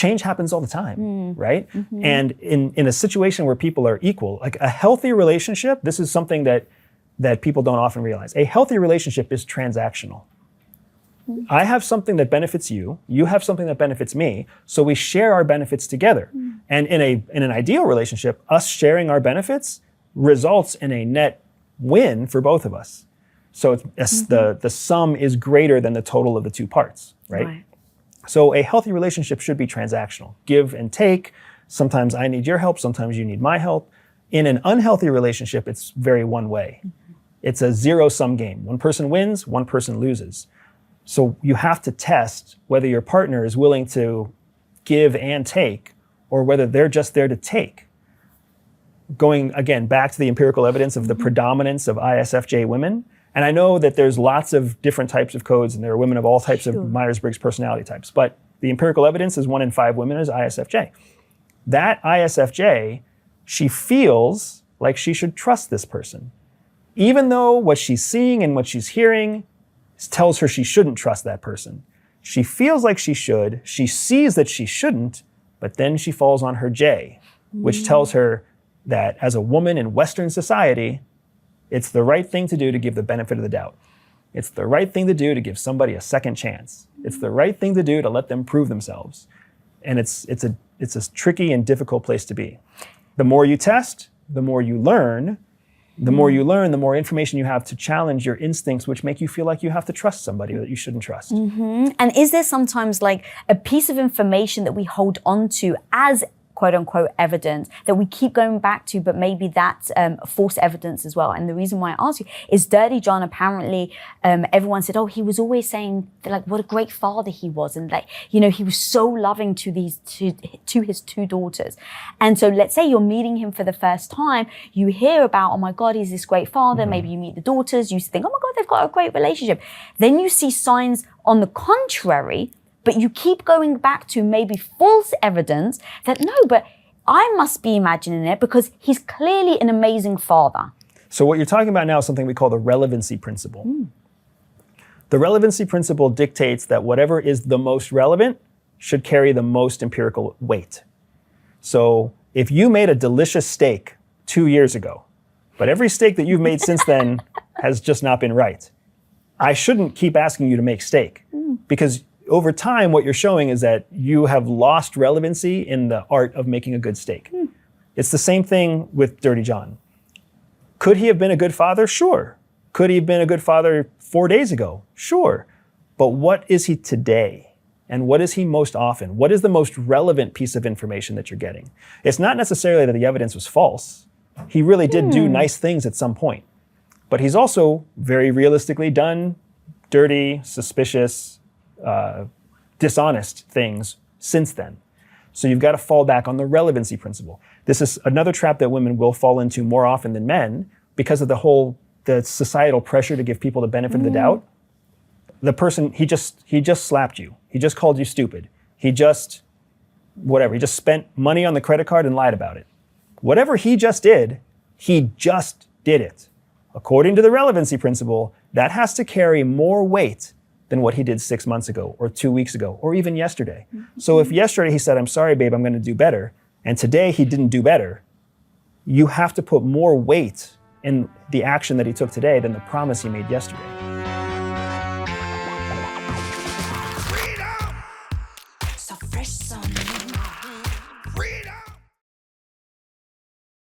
change happens all the time, right? And in a situation where people are equal, like a healthy relationship, this is something that people don't often realize. A healthy relationship is transactional. I have something that benefits you, you have something that benefits me, so we share our benefits together. And in an ideal relationship, us sharing our benefits results in a net win for both of us. So the sum is greater than the total of the two parts, right? So a healthy relationship should be transactional. Give and take. Sometimes I need your help, sometimes you need my help. In an unhealthy relationship, it's very one way. It's a zero-sum game. One person wins, one person loses. So you have to test whether your partner is willing to give and take, or whether they're just there to take. Going, again, back to the empirical evidence of the predominance of ISFJ women, and I know that there's lots of different types of codes, and there are women of all types of Myers-Briggs personality types, but the empirical evidence is 1 in 5 women is ISFJ. That ISFJ, she feels like she should trust this person, even though what she's seeing and what she's hearing tells her she shouldn't trust that person. She feels like she should, she sees that she shouldn't, but then she falls on her J, which tells her that as a woman in Western society, it's the right thing to do to give the benefit of the doubt. It's the right thing to do to give somebody a second chance. It's the right thing to do to let them prove themselves. And it's a tricky and difficult place to be. The more you test, the more you learn. The more you learn, the more information you have to challenge your instincts, which make you feel like you have to trust somebody that you shouldn't trust. And is there sometimes like a piece of information that we hold on to as quote unquote evidence that we keep going back to, but maybe that's false evidence as well? And the reason why I ask you is Dirty John, apparently everyone said, oh, he was always saying like what a great father he was, and like, you know, he was so loving to his 2 daughters. And so let's say you're meeting him for the first time, you hear about, oh my God, he's this great father. Maybe you meet the daughters, you think, oh my God, they've got a great relationship. Then you see signs on the contrary, but you keep going back to maybe false evidence that no, but I must be imagining it because he's clearly an amazing father. So what you're talking about now is something we call the relevancy principle. The relevancy principle dictates that whatever is the most relevant should carry the most empirical weight. So if you made a delicious steak 2 years ago, but every steak that you've made since then has just not been right, I shouldn't keep asking you to make steak, because over time, what you're showing is that you have lost relevancy in the art of making a good steak. It's the same thing with Dirty John. Could he have been a good father? Sure. Could he have been a good father 4 days ago? Sure. But what is he today? And what is he most often? What is the most relevant piece of information that you're getting? It's not necessarily that the evidence was false. He really did do nice things at some point. But he's also very realistically done dirty, suspicious, dishonest things since then. So you've got to fall back on the relevancy principle. This is another trap that women will fall into more often than men because of the societal pressure to give people the benefit of the doubt. The person, he just slapped you. He just called you stupid. He just spent money on the credit card and lied about it. Whatever he just did it. According to the relevancy principle, that has to carry more weight than what he did 6 months ago or 2 weeks ago or even yesterday. So if yesterday he said, I'm sorry, babe, I'm going to do better, and today he didn't do better, you have to put more weight in the action that he took today than the promise he made yesterday.